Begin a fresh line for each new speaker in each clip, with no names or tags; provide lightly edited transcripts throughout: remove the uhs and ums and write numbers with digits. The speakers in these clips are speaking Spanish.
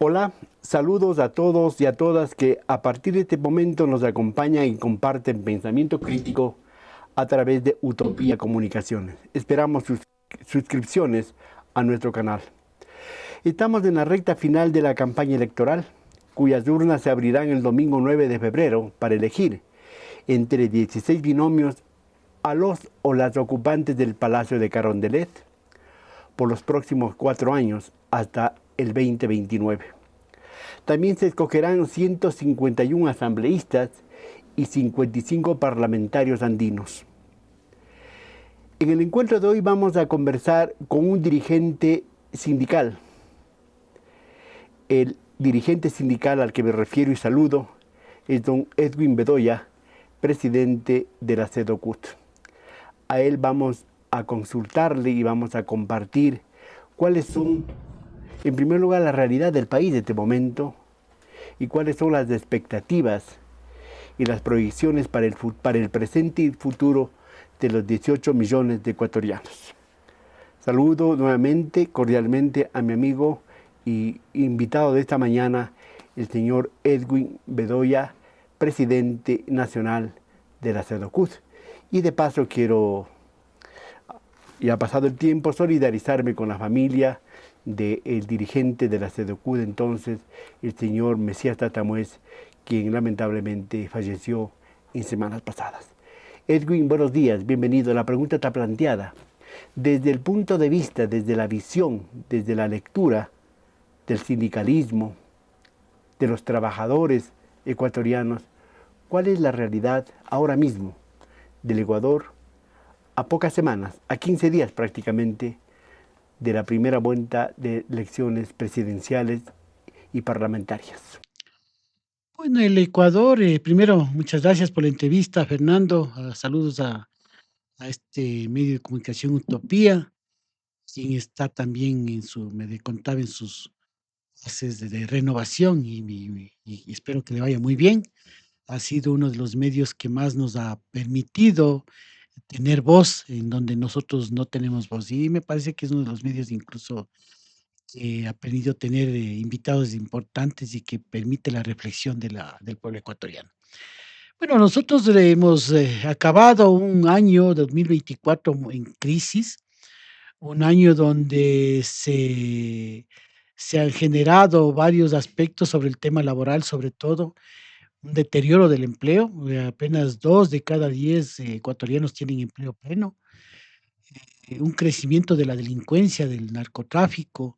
Hola, saludos a todos y a todas que a partir de este momento nos acompañan y comparten pensamiento crítico a través de Utopía Comunicaciones. Esperamos sus suscripciones a nuestro canal. Estamos en la recta final de la campaña electoral, cuyas urnas se abrirán el domingo 9 de febrero para elegir entre 16 binomios a los o las ocupantes del Palacio de Carondelet por los próximos 4 años hasta el 2029. También se escogerán 151 asambleístas y 55 parlamentarios andinos. En el encuentro de hoy vamos a conversar con un dirigente sindical. El dirigente sindical al que me refiero y saludo es don Edwin Bedoya, presidente de la CEDOCUT. A él vamos a consultarle y vamos a compartir cuáles son, en primer lugar, la realidad del país de este momento y cuáles son las expectativas y las proyecciones para el presente y futuro de los 18 millones de ecuatorianos. Saludo nuevamente, cordialmente, a mi amigo y invitado de esta mañana, el señor Edwin Bedoya, presidente nacional de la CEDOCUT. Y de paso quiero, ya ha pasado el tiempo, solidarizarme con la familia del dirigente de la CEDOCUT entonces, el señor Mesías Tatamuez, quien lamentablemente falleció en semanas pasadas. Edwin, buenos días, bienvenido. La pregunta está planteada. Desde el punto de vista, desde la visión, desde la lectura del sindicalismo, de los trabajadores ecuatorianos, ¿cuál es la realidad ahora mismo del Ecuador a pocas semanas, a 15 días prácticamente, de la primera vuelta de elecciones presidenciales y parlamentarias?
Bueno, el Ecuador, primero, muchas gracias por la entrevista, Fernando. Saludos a este medio de comunicación Utopía, quien está también me contaba en sus fases de renovación y espero que le vaya muy bien. Ha sido uno de los medios que más nos ha permitido tener voz en donde nosotros no tenemos voz. Y me parece que es uno de los medios incluso que ha permitido tener invitados importantes y que permite la reflexión del pueblo ecuatoriano. Bueno, nosotros hemos acabado un año 2024 en crisis, un año donde se han generado varios aspectos sobre el tema laboral, sobre todo un deterioro del empleo. Apenas 2 de cada 10 ecuatorianos tienen empleo pleno, un crecimiento de la delincuencia, del narcotráfico,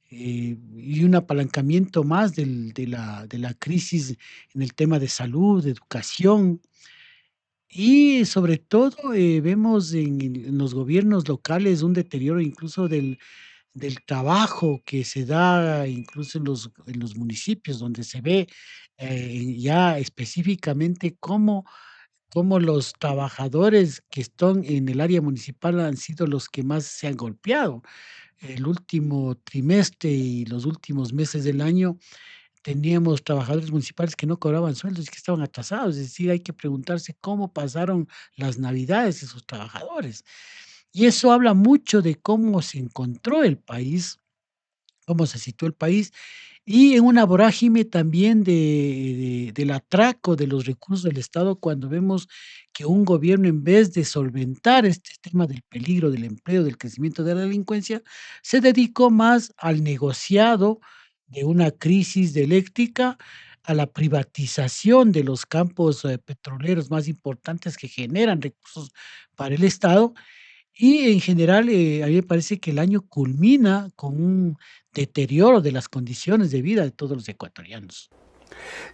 y un apalancamiento más de la crisis en el tema de salud, de educación. Y sobre todo, vemos en los gobiernos locales un deterioro incluso del trabajo que se da incluso en los municipios, donde se ve, ya específicamente cómo los trabajadores que están en el área municipal han sido los que más se han golpeado. El último trimestre y los últimos meses del año teníamos trabajadores municipales que no cobraban sueldos y que estaban atrasados. Es decir, hay que preguntarse cómo pasaron las navidades esos trabajadores. Y eso habla mucho de cómo se encontró el país, cómo se situó el país, y en una vorágine también del atraco de los recursos del Estado, cuando vemos que un gobierno, en vez de solventar este tema del peligro del empleo, del crecimiento de la delincuencia, se dedicó más al negociado de una crisis de eléctrica, a la privatización de los campos petroleros más importantes que generan recursos para el Estado, y en general, a mí me parece que el año culmina con un deterioro de las condiciones de vida de todos los ecuatorianos.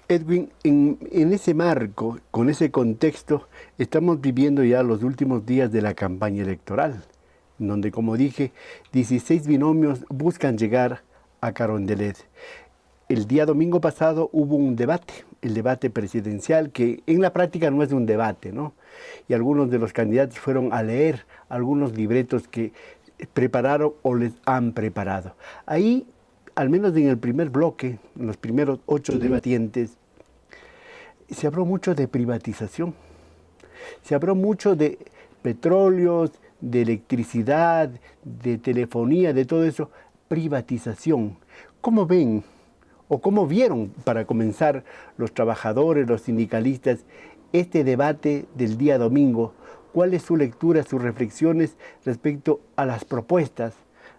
Edwin, en ese marco, con ese contexto, estamos viviendo ya los últimos días de la campaña electoral, donde, como dije, 16 binomios buscan llegar a Carondelet. El día domingo pasado hubo un debate, el debate presidencial, que en la práctica no es un debate, ¿no? Y algunos de los candidatos fueron a leer algunos libretos que prepararon o les han preparado. Ahí, al menos en el primer bloque, en los primeros 8 debatientes, se habló mucho de privatización, se habló mucho de petróleos, de electricidad, de telefonía, de todo eso, privatización. ¿Cómo ven ¿O cómo vieron, para comenzar, los trabajadores, los sindicalistas, este debate del día domingo? ¿Cuál es su lectura, sus reflexiones respecto a las propuestas,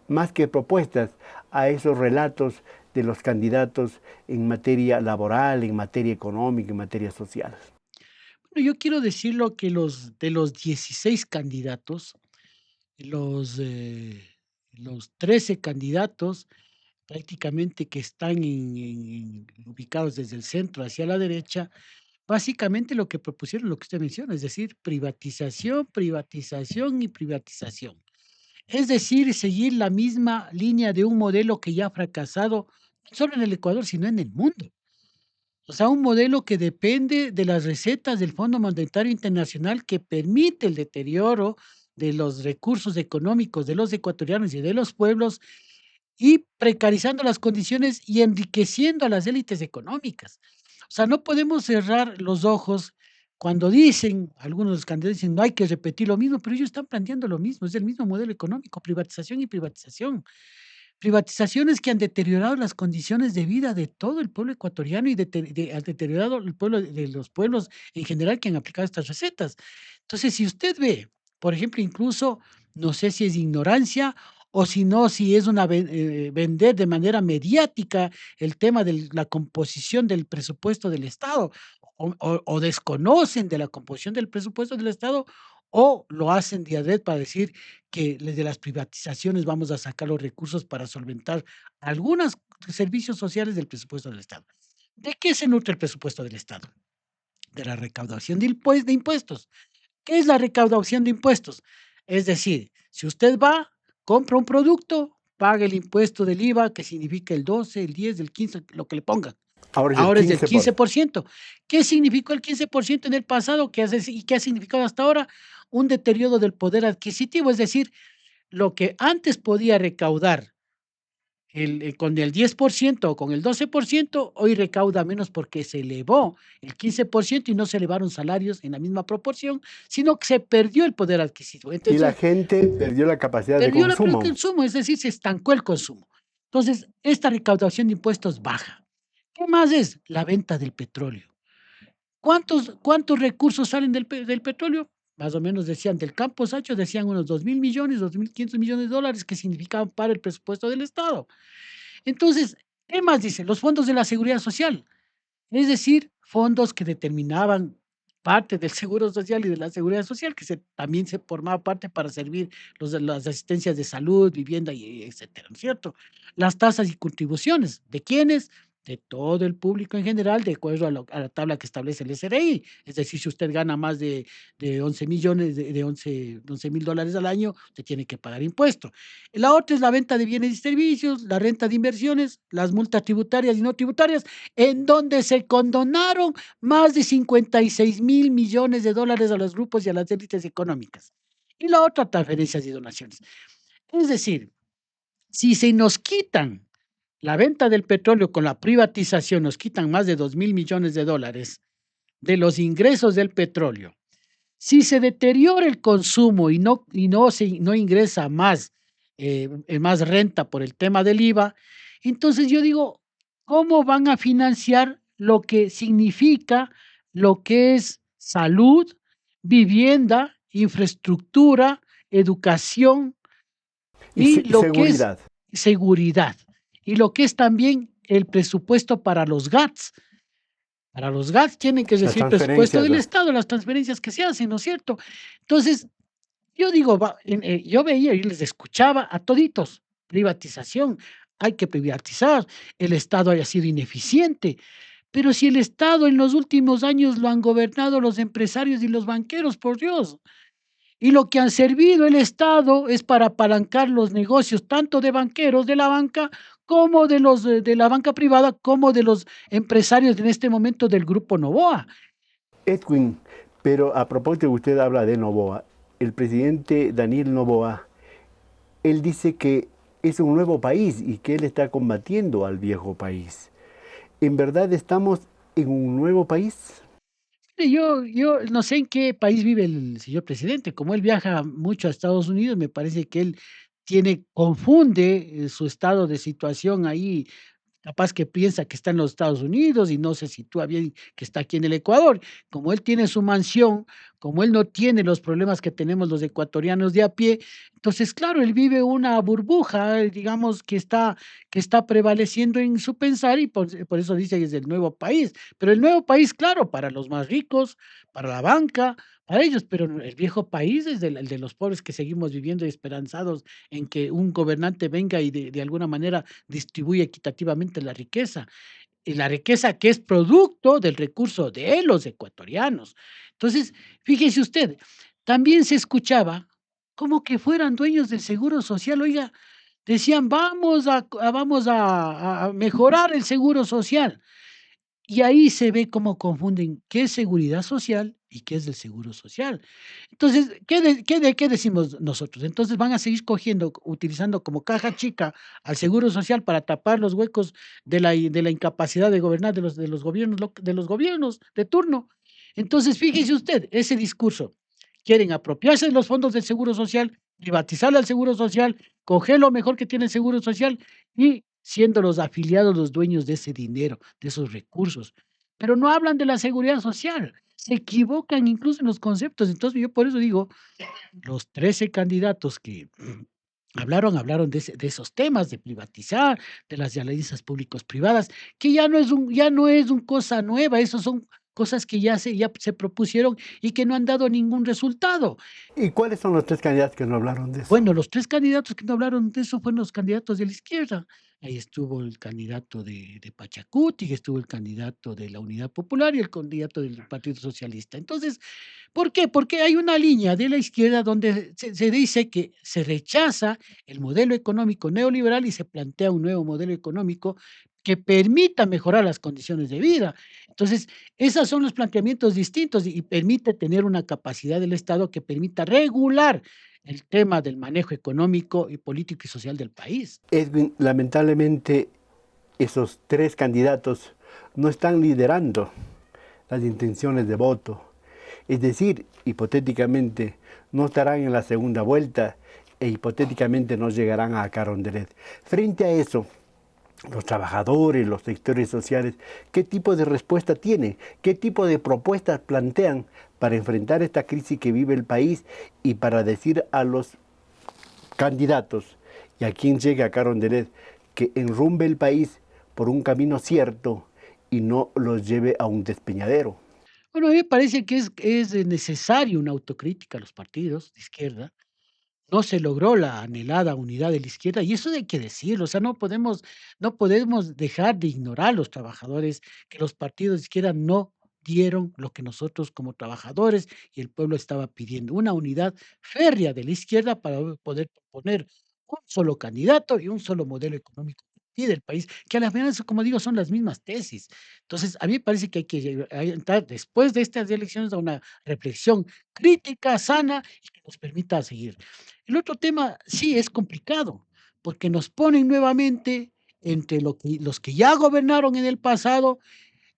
más que propuestas, a esos relatos de los candidatos en materia laboral, en materia económica, en materia social?
Bueno, yo quiero decirlo que de los 16 candidatos, los, eh, los 13 candidatos prácticamente que están ubicados desde el centro hacia la derecha, básicamente lo que propusieron, lo que usted menciona, es decir, privatización, privatización y privatización. Es decir, seguir la misma línea de un modelo que ya ha fracasado, no solo en el Ecuador, sino en el mundo. O sea, un modelo que depende de las recetas del Fondo Monetario Internacional que permite el deterioro de los recursos económicos de los ecuatorianos y de los pueblos y precarizando las condiciones y enriqueciendo a las élites económicas. O sea, no podemos cerrar los ojos cuando dicen, algunos de los candidatos dicen, no hay que repetir lo mismo, pero ellos están planteando lo mismo, es el mismo modelo económico, privatización y privatización. Privatizaciones que han deteriorado las condiciones de vida de todo el pueblo ecuatoriano y han deteriorado el pueblo de los pueblos en general que han aplicado estas recetas. Entonces, si usted ve, por ejemplo, incluso, no sé si es ignorancia o si no, si es vender de manera mediática el tema de la composición del presupuesto del Estado, o desconocen de la composición del presupuesto del Estado, o lo hacen de adrede para decir que de las privatizaciones vamos a sacar los recursos para solventar algunos servicios sociales del presupuesto del Estado. ¿De qué se nutre el presupuesto del Estado? De la recaudación de impuestos. ¿Qué es la recaudación de impuestos? Es decir, si usted va, compra un producto, paga el impuesto del IVA, que significa el 12, el 10, el 15, lo que le pongan.
Ahora es el
Ahora es del
15%.
15%. ¿Qué significó el 15% en el pasado? ¿Y qué ha significado hasta ahora? Un deterioro del poder adquisitivo, es decir, lo que antes podía recaudar con el 10% o con el 12%, hoy recauda menos porque se elevó el 15% y no se elevaron salarios en la misma proporción, sino que se perdió el poder adquisitivo.
Y la
Entonces,
gente perdió la capacidad de
perdió el
consumo.
consumo, es decir, se estancó el consumo. Entonces, esta recaudación de impuestos baja. ¿Qué más es? La venta del petróleo. ¿Cuántos recursos salen del petróleo? Más o menos decían, del campo Sacho decían unos 2.000 millones, 2.500 millones de dólares que significaban para el presupuesto del Estado. Entonces, ¿qué más dicen? Los fondos de la seguridad social, es decir, fondos que determinaban parte del seguro social y de la seguridad social, que también se formaba parte para servir las asistencias de salud, vivienda, y etcétera, ¿no es cierto? Las tasas y contribuciones, ¿de quiénes? De todo el público en general, de acuerdo a la tabla que establece el SRI. Es decir, si usted gana más de 11 millones, de 11.000 dólares al año, usted tiene que pagar impuesto. La otra es la venta de bienes y servicios, la renta de inversiones, las multas tributarias y no tributarias, en donde se condonaron más de 56.000 millones de dólares a los grupos y a las élites económicas. Y la otra, transferencias y donaciones. Es decir, si se nos quitan la venta del petróleo con la privatización, nos quitan más de 2.000 millones de dólares de los ingresos del petróleo. Si se deteriora el consumo y no ingresa más renta por el tema del IVA, entonces yo digo, ¿cómo van a financiar lo que significa lo que es salud, vivienda, infraestructura, educación
Y
y lo que es
seguridad.
seguridad? Y lo que es también el presupuesto para los GATS. Para los GATS tienen que
Las
recibir presupuesto
transferencias.
del Estado, las transferencias que se hacen, ¿no es cierto? Entonces, yo digo, yo veía y les escuchaba a toditos, privatización, hay que privatizar, el Estado haya sido ineficiente, pero si el Estado en los últimos años lo han gobernado los empresarios y los banqueros, por Dios, y lo que han servido el Estado es para apalancar los negocios tanto de banqueros de la banca como de la banca privada, como de los empresarios en este momento del Grupo Novoa.
Edwin, pero a propósito que usted habla de Novoa, el presidente Daniel Novoa, él dice que es un nuevo país y que él está combatiendo al viejo país. ¿En verdad estamos en un nuevo país?
Yo no sé en qué país vive el señor presidente. Como él viaja mucho a Estados Unidos, me parece que él confunde su estado de situación ahí capaz que piensa que está en los Estados Unidos y no se sitúa bien que está aquí en el Ecuador. Como él tiene su mansión, como él no tiene los problemas que tenemos los ecuatorianos de a pie, entonces, claro, él vive una burbuja, digamos, que está prevaleciendo en su pensar y por eso dice que es el nuevo país. Pero el nuevo país, claro, para los más ricos, para la banca, para ellos, pero el viejo país es el de los pobres que seguimos viviendo esperanzados en que un gobernante venga y de alguna manera distribuya equitativamente la riqueza, y la riqueza que es producto del recurso de los ecuatorianos. Entonces, fíjese usted, también se escuchaba como que fueran dueños del seguro social. Oiga, decían, vamos a mejorar el seguro social. Y ahí se ve cómo confunden qué es seguridad social y qué es el seguro social. Entonces, ¿qué decimos nosotros? Entonces van a seguir cogiendo, utilizando como caja chica al seguro social para tapar los huecos de la incapacidad de gobernar de los gobiernos, de los gobiernos de turno. Entonces, fíjese usted, ese discurso. Quieren apropiarse de los fondos del seguro social, privatizarle al seguro social, coger lo mejor que tiene el seguro social y siendo los afiliados los dueños de ese dinero, de esos recursos. Pero no hablan de la seguridad social, se equivocan incluso en los conceptos. Entonces, yo por eso digo, los 13 candidatos que hablaron de esos temas, de privatizar, de las alianzas públicos privadas, que ya no es un cosa nueva, esos son cosas que ya se propusieron y que no han dado ningún resultado.
¿Y cuáles son los tres candidatos que no hablaron de eso?
Bueno, los 3 candidatos que no hablaron de eso fueron los candidatos de la izquierda. Ahí estuvo el candidato de Pachacuti, estuvo el candidato de la Unidad Popular y el candidato del Partido Socialista. Entonces, ¿por qué? Porque hay una línea de la izquierda donde se dice que se rechaza el modelo económico neoliberal y se plantea un nuevo modelo económico que permita mejorar las condiciones de vida. Entonces, esos son los planteamientos distintos y permite tener una capacidad del Estado que permita regular el tema del manejo económico y político y social del país.
Edwin, lamentablemente esos tres candidatos no están liderando las intenciones de voto. Es decir, hipotéticamente no estarán en la segunda vuelta e hipotéticamente no llegarán a Carondelet. Frente a eso, los trabajadores, los sectores sociales, ¿qué tipo de respuesta tienen? ¿Qué tipo de propuestas plantean para enfrentar esta crisis que vive el país y para decir a los candidatos y a quien llegue a Carondelet que enrumbe el país por un camino cierto y no los lleve a un despeñadero?
Bueno, a mí me parece que es necesario una autocrítica a los partidos de izquierda. No se logró la anhelada unidad de la izquierda y eso hay que decirlo. O sea, no podemos dejar de ignorar a los trabajadores, que los partidos de izquierda no dieron lo que nosotros como trabajadores y el pueblo estaba pidiendo, una unidad férrea de la izquierda para poder proponer un solo candidato y un solo modelo económico y del país, que a la final, como digo, son las mismas tesis. Entonces, a mí me parece que hay que entrar después de estas elecciones a una reflexión crítica, sana y que nos permita seguir. El otro tema sí es complicado, porque nos ponen nuevamente entre los que ya gobernaron en el pasado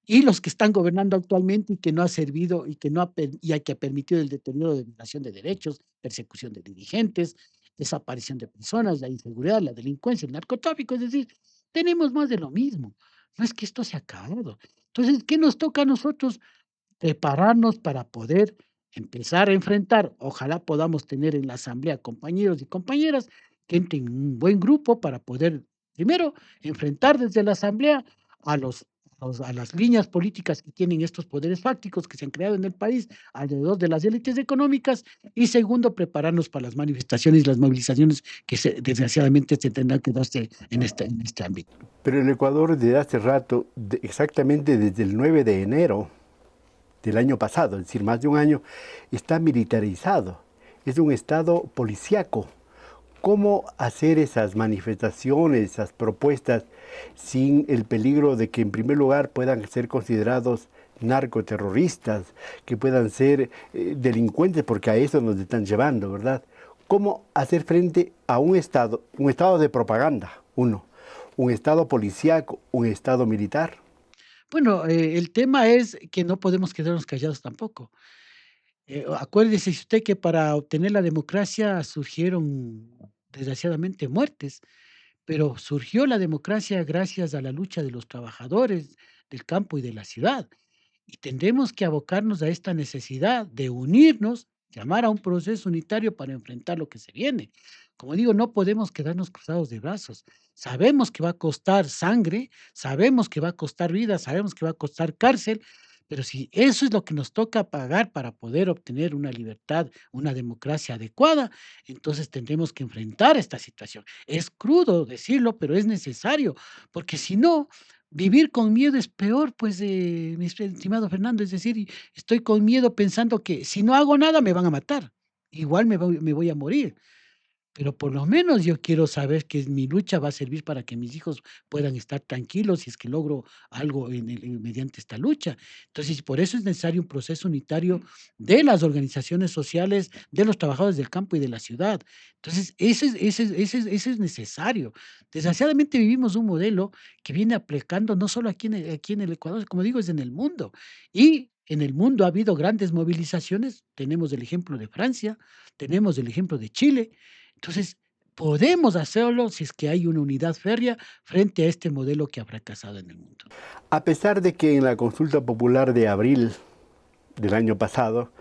y los que están gobernando actualmente y que no ha servido y que no ha per y que ha permitido el deterioro de violación de derechos, persecución de dirigentes, desaparición de personas, la inseguridad, la delincuencia, el narcotráfico. Es decir, tenemos más de lo mismo. No es que esto se ha acabado. Entonces, ¿qué nos toca a nosotros? Prepararnos para poder empezar a enfrentar. Ojalá podamos tener en la asamblea compañeros y compañeras que entren en un buen grupo para poder, primero, enfrentar desde la asamblea a a las líneas políticas que tienen estos poderes fácticos que se han creado en el país alrededor de las élites económicas y segundo, prepararnos para las manifestaciones y las movilizaciones que desgraciadamente se tendrán que darse en este ámbito.
Pero el Ecuador desde hace rato, exactamente desde el 9 de enero del año pasado, es decir, más de un año, está militarizado. Es un estado policíaco. ¿Cómo hacer esas manifestaciones, esas propuestas, sin el peligro de que en primer lugar puedan ser considerados narcoterroristas, que puedan ser delincuentes, porque a eso nos están llevando, ¿verdad? ¿Cómo hacer frente a un estado de propaganda, uno, un estado policíaco, un estado militar?
Bueno, el tema es que no podemos quedarnos callados tampoco. Acuérdese usted que para obtener la democracia surgieron, desgraciadamente, muertes, pero surgió la democracia gracias a la lucha de los trabajadores del campo y de la ciudad. Y tendremos que abocarnos a esta necesidad de unirnos, llamar a un proceso unitario para enfrentar lo que se viene. Como digo, no podemos quedarnos cruzados de brazos. Sabemos que va a costar sangre, sabemos que va a costar vida, sabemos que va a costar cárcel, pero si eso es lo que nos toca pagar para poder obtener una libertad, una democracia adecuada, entonces tendremos que enfrentar esta situación. Es crudo decirlo, pero es necesario, porque si no, vivir con miedo es peor, pues, mi estimado Fernando, es decir, estoy con miedo pensando que si no hago nada me van a matar, igual me voy a morir. Pero por lo menos yo quiero saber que mi lucha va a servir para que mis hijos puedan estar tranquilos si es que logro algo mediante esta lucha. Entonces, por eso es necesario un proceso unitario de las organizaciones sociales, de los trabajadores del campo y de la ciudad. Entonces, ese es necesario. Desgraciadamente vivimos un modelo que viene aplicando no solo aquí en el Ecuador, como digo, es en el mundo. Y en el mundo ha habido grandes movilizaciones. Tenemos el ejemplo de Francia, tenemos el ejemplo de Chile. Entonces, podemos hacerlo si es que hay una unidad férrea frente a este modelo que ha fracasado en el mundo.
A pesar de que en la consulta popular de abril del año pasado,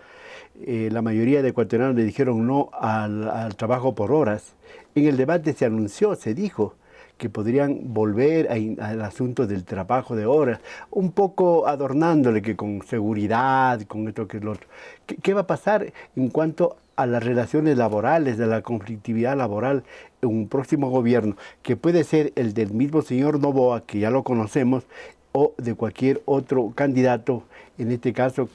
la mayoría de ecuatorianos le dijeron no al trabajo por horas, en el debate se anunció, se dijo que podrían volver al asunto del trabajo de horas, un poco adornándole que con seguridad, con esto que es lo otro. ¿Qué va a pasar en cuanto a las relaciones laborales, de la conflictividad laboral en un próximo gobierno, que puede ser el del mismo señor Noboa, que ya lo conocemos, o de cualquier otro candidato, en este caso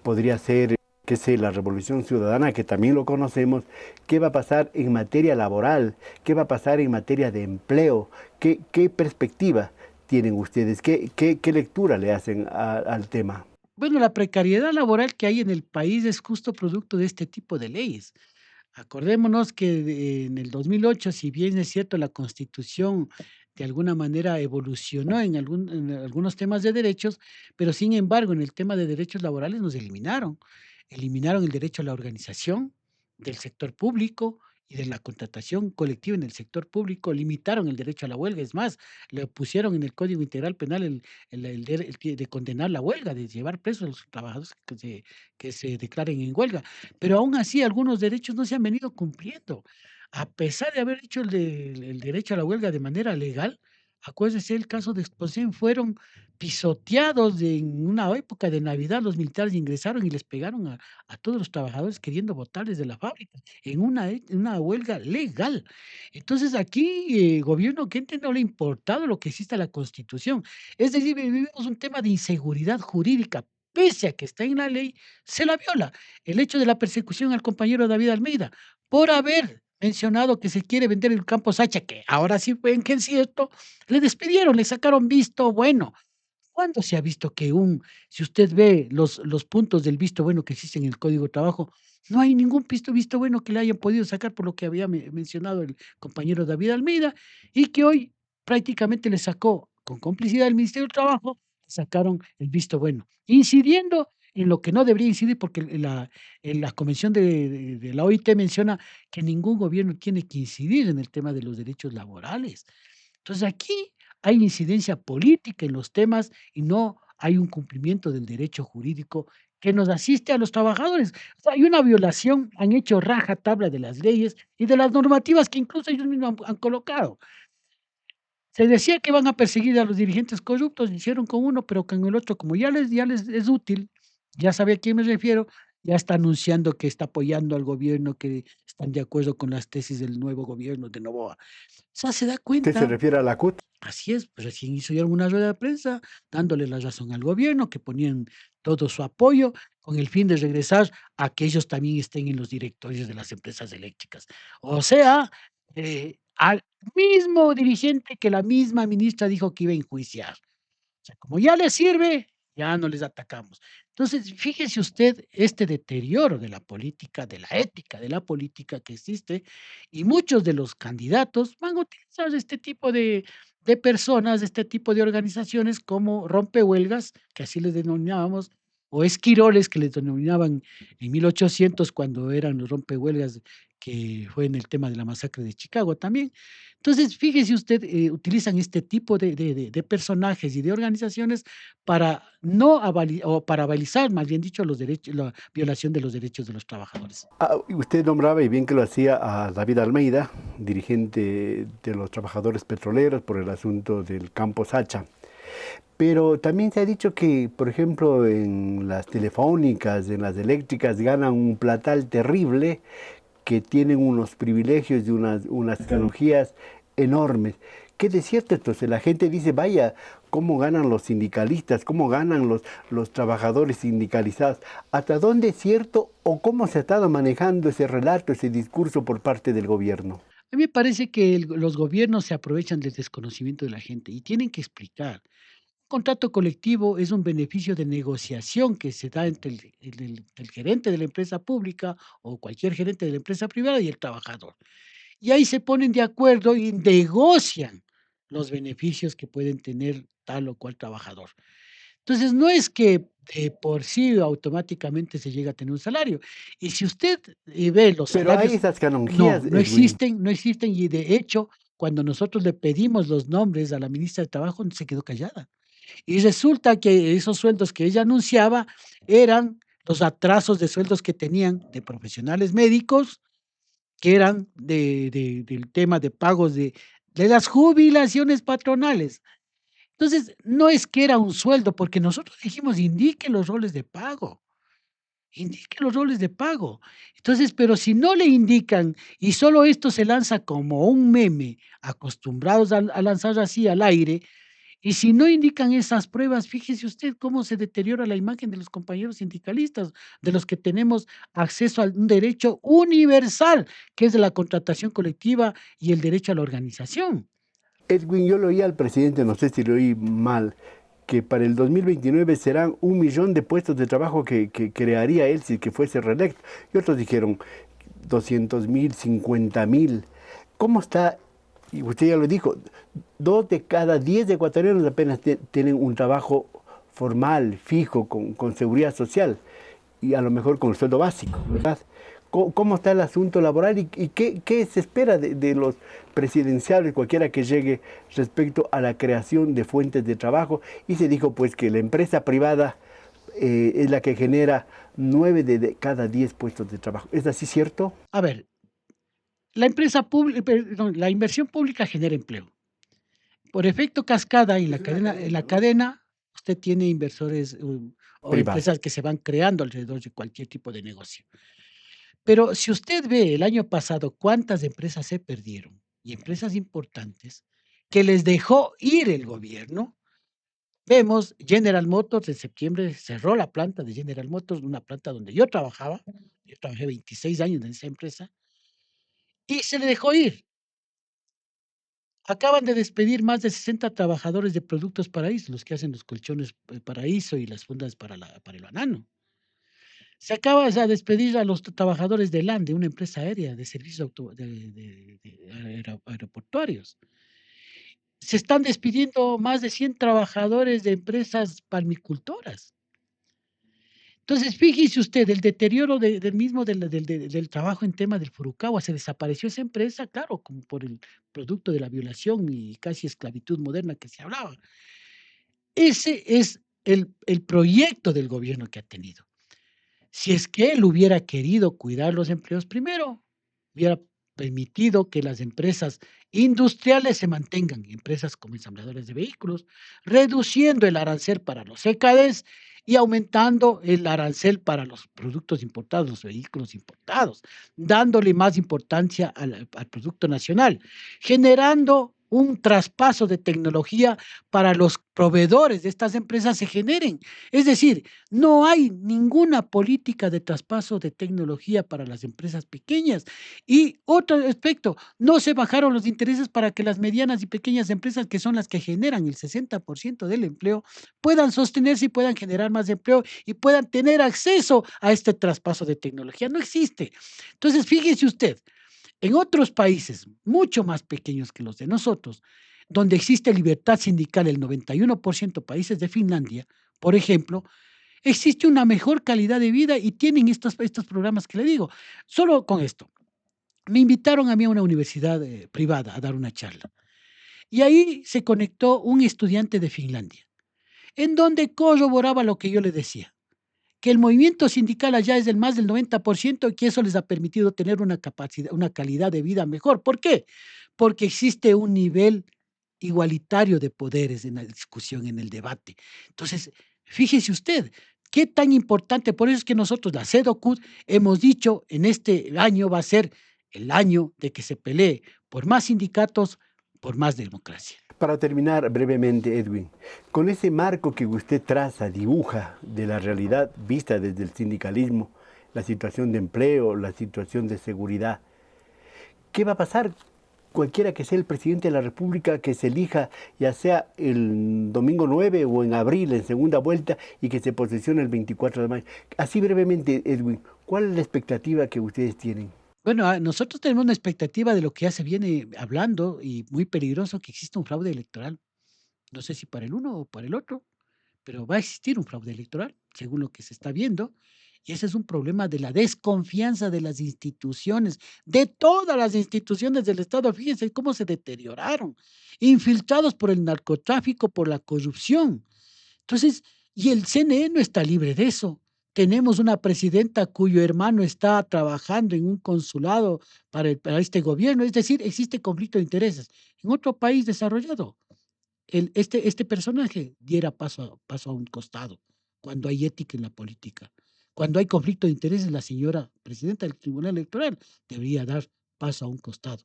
podría ser, qué sé, la Revolución Ciudadana, que también lo conocemos? ¿Qué va a pasar en materia laboral? ¿Qué va a pasar en materia de empleo? ¿Qué perspectiva tienen ustedes? ¿Qué lectura le hacen al tema?
Bueno, la precariedad laboral que hay en el país es justo producto de este tipo de leyes. Acordémonos que en el 2008, si bien es cierto, la Constitución de alguna manera evolucionó en algunos temas de derechos, pero sin embargo, en el tema de derechos laborales nos eliminaron. Eliminaron el derecho a la organización del sector público y de la contratación colectiva en el sector público, limitaron el derecho a la huelga. Es más, le pusieron en el Código Integral Penal de condenar la huelga, de llevar presos a los trabajadores que se declaren en huelga. Pero aún así, algunos derechos no se han venido cumpliendo. A pesar de haber hecho el derecho a la huelga de manera legal, acuérdese el caso de Exposén, fueron pisoteados en una época de Navidad, los militares ingresaron y les pegaron a todos los trabajadores queriendo botarles de la fábrica, en una huelga legal. Entonces aquí, gobierno que entre no le ha importado lo que exista la Constitución. Es decir, vivimos un tema de inseguridad jurídica, pese a que está en la ley, se la viola. El hecho de la persecución al compañero David Almeida, por haber mencionado que se quiere vender el campo Sacha, que ahora sí ven que es cierto, le despidieron, le sacaron visto bueno. ¿Cuándo se ha visto que si usted ve los puntos del visto bueno que existen en el Código de Trabajo, no hay ningún visto bueno que le hayan podido sacar por lo que había mencionado el compañero David Almeida, y que hoy prácticamente le sacó, con complicidad del Ministerio del Trabajo, sacaron el visto bueno, incidiendo en lo que no debería incidir, porque en la convención de la OIT menciona que ningún gobierno tiene que incidir en el tema de los derechos laborales. Entonces, aquí hay incidencia política en los temas y no hay un cumplimiento del derecho jurídico que nos asiste a los trabajadores. O sea, hay una violación, han hecho raja tabla de las leyes y de las normativas que incluso ellos mismos han colocado. Se decía que van a perseguir a los dirigentes corruptos, hicieron con uno, pero con el otro, como ya les es útil, ya sabe a quién me refiero, ya está anunciando que está apoyando al gobierno, que están de acuerdo con las tesis del nuevo gobierno de Noboa. O sea, se da
¿Usted se
cuenta.
refiere a la CUT?
Así es, pues recién hicieron una rueda de prensa dándole la razón al gobierno, que ponían todo su apoyo con el fin de regresar a que ellos también estén en los directorios de las empresas eléctricas. O sea, al mismo dirigente que la misma ministra dijo que iba a enjuiciar. O sea, como ya les sirve, ya no les atacamos. Entonces, fíjese usted este deterioro de la política, de la ética de la política que existe, y muchos de los candidatos van a utilizar este tipo de personas, este tipo de organizaciones como rompehuelgas, que así les denominábamos, o esquiroles, que les denominaban en 1800 cuando eran los rompehuelgas, que fue en el tema de la masacre de Chicago también. Entonces, fíjese usted, utilizan este tipo de personajes y de organizaciones para no avali o para avalizar, más bien dicho, los derechos la violación de los derechos de los trabajadores.
Y usted nombraba, y bien que lo hacía, a David Almeida, dirigente de los trabajadores petroleros por el asunto del campo Sacha. Pero también se ha dicho que, por ejemplo, en las telefónicas, en las eléctricas, ganan un platal terrible, que tienen unos privilegios y unas tecnologías enormes. ¿Qué de cierto esto? La gente dice, vaya, ¿cómo ganan los sindicalistas? ¿Cómo ganan los trabajadores sindicalizados? ¿Hasta dónde es cierto o cómo se ha estado manejando ese relato, ese discurso por parte del gobierno?
A mí me parece que los gobiernos se aprovechan del desconocimiento de la gente y tienen que explicar. Un contrato colectivo es un beneficio de negociación que se da entre el gerente de la empresa pública o cualquier gerente de la empresa privada y el trabajador. Y ahí se ponen de acuerdo y negocian los beneficios que pueden tener tal o cual trabajador. Entonces, no es que de por sí automáticamente se llega a tener un salario. Y si usted, ve los
Pero hay
salarios,
esas
no,
canonjías,
no
Edwin.
existen, no existen, y de hecho, cuando nosotros le pedimos los nombres a la ministra de Trabajo, se quedó callada. Y resulta que esos sueldos que ella anunciaba eran los atrasos de sueldos que tenían de profesionales médicos, que eran del tema de pagos de las jubilaciones patronales. Entonces, no es que era un sueldo, porque nosotros dijimos: "Indique los roles de pago, indique los roles de pago". Entonces, pero si no le indican y solo esto se lanza como un meme, acostumbrados a lanzar así al aire, y si no indican esas pruebas, fíjese usted cómo se deteriora la imagen de los compañeros sindicalistas, de los que tenemos acceso a un derecho universal, que es de la contratación colectiva y el derecho a la organización.
Edwin, yo lo oí al presidente, no sé si lo oí mal, que para el 2029 serán 1 millón de puestos de trabajo que crearía él si que fuese reelecto. Y otros dijeron 200.000, 50.000. ¿Cómo está? Y usted ya lo dijo, 2 de cada 10 ecuatorianos apenas tienen un trabajo formal, fijo, con seguridad social y a lo mejor con el sueldo básico, ¿verdad? ¿Cómo está el asunto laboral y qué se espera de los presidenciales, cualquiera que llegue, respecto a la creación de fuentes de trabajo? Y se dijo pues que la empresa privada es la que genera 9 de cada 10 puestos de trabajo. ¿Es así cierto?
A ver, la empresa pública, perdón, la inversión pública genera empleo. Por efecto cascada en la cadena, usted tiene inversores, o
Privado.
empresas que se van creando alrededor de cualquier tipo de negocio. Pero si usted ve el año pasado cuántas empresas se perdieron, y empresas importantes, que les dejó ir el gobierno, vemos General Motors en septiembre cerró la planta de General Motors, una planta donde yo trabajé 26 años en esa empresa, y se le dejó ir. Acaban de despedir más de 60 trabajadores de Productos Paraíso, los que hacen los colchones, Paraíso y las fundas para el banano. Se acaba de despedir a los trabajadores de LAN, de una empresa aérea de servicios aeroportuarios. Se están despidiendo más de 100 trabajadores de empresas palmicultoras. Entonces, fíjese usted, el deterioro del mismo del trabajo en tema del Furukawa, se desapareció esa empresa, claro, como por el producto de la violación y casi esclavitud moderna que se hablaba. Ese es el proyecto del gobierno que ha tenido. Si es que él hubiera querido cuidar los empleos primero, hubiera permitido que las empresas industriales se mantengan, empresas como ensambladores de vehículos, reduciendo el arancel para los CKDs y aumentando el arancel para los productos importados, los vehículos importados, dándole más importancia al producto nacional, generando un traspaso de tecnología para los proveedores de estas empresas se generen. Es decir, no hay ninguna política de traspaso de tecnología para las empresas pequeñas. Y otro aspecto, no se bajaron los intereses para que las medianas y pequeñas empresas, que son las que generan el 60% del empleo, puedan sostenerse y puedan generar más empleo y puedan tener acceso a este traspaso de tecnología. No existe. Entonces, fíjese usted, en otros países mucho más pequeños que los de nosotros, donde existe libertad sindical, el 91% países de Finlandia, por ejemplo, existe una mejor calidad de vida y tienen estos programas que le digo. Solo con esto. me invitaron a mí a una universidad privada a dar una charla. Y ahí se conectó un estudiante de Finlandia, en donde corroboraba lo que yo le decía, que el movimiento sindical allá es del más del 90% y que eso les ha permitido tener una capacidad, una calidad de vida mejor. ¿Por qué? Porque existe un nivel igualitario de poderes en la discusión, en el debate. Entonces, fíjese usted, qué tan importante, por eso es que nosotros, la CEDOCUT, hemos dicho en este año va a ser el año de que se pelee por más sindicatos, por más democracia.
Para terminar brevemente, Edwin, con ese marco que usted traza, dibuja de la realidad vista desde el sindicalismo, la situación de empleo, la situación de seguridad, ¿qué va a pasar cualquiera que sea el presidente de la República que se elija, ya sea el domingo 9 o en abril, en segunda vuelta, y que se posesione el 24 de mayo? Así brevemente, Edwin, ¿cuál es la expectativa que ustedes tienen?
Bueno, nosotros tenemos una expectativa de lo que ya se viene hablando y muy peligroso, que exista un fraude electoral. No sé si para el uno o para el otro, pero va a existir un fraude electoral, según lo que se está viendo. Y ese es un problema de la desconfianza de las instituciones, de todas las instituciones del Estado. Fíjense cómo se deterioraron, infiltrados por el narcotráfico, por la corrupción. Entonces, y el CNE no está libre de eso. Tenemos una presidenta cuyo hermano está trabajando en un consulado para este gobierno, es decir, existe conflicto de intereses. En otro país desarrollado, este personaje diera paso a un costado, cuando hay ética en la política. Cuando hay conflicto de intereses, la señora presidenta del Tribunal Electoral debería dar paso a un costado.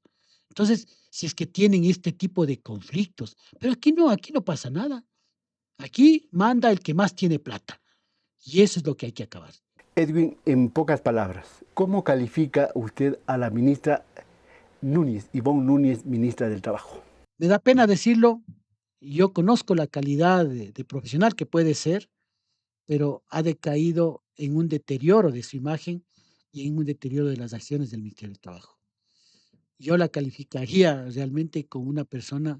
Entonces, si es que tienen este tipo de conflictos, pero aquí no pasa nada. Aquí manda el que más tiene plata. Y eso es lo que hay que acabar.
Edwin, en pocas palabras, ¿cómo califica usted a la ministra Núñez, Ivonne Núñez, ministra del Trabajo?
Me da pena decirlo, yo conozco la calidad de profesional que puede ser, pero ha decaído en un deterioro de su imagen y en un deterioro de las acciones del Ministerio del Trabajo. Yo la calificaría realmente como una persona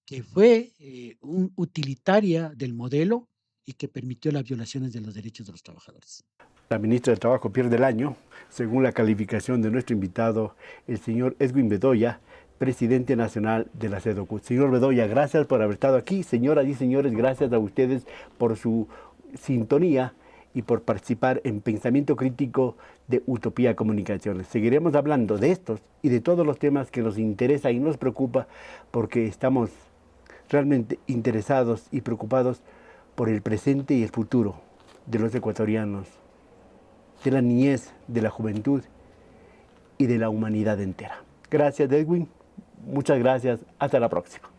que fue un utilitaria del modelo y que permitió las violaciones de los derechos de los trabajadores.
La ministra del Trabajo pierde el año, según la calificación de nuestro invitado, el señor Edwin Bedoya, presidente nacional de la CEDOCUT. Señor Bedoya, gracias por haber estado aquí. Señoras y señores, gracias a ustedes por su sintonía y por participar en Pensamiento Crítico de Utopía Comunicaciones. Seguiremos hablando de estos y de todos los temas que nos interesa y nos preocupa porque estamos realmente interesados y preocupados por el presente y el futuro de los ecuatorianos, de la niñez, de la juventud y de la humanidad entera. Gracias, Edwin. Muchas gracias. Hasta la próxima.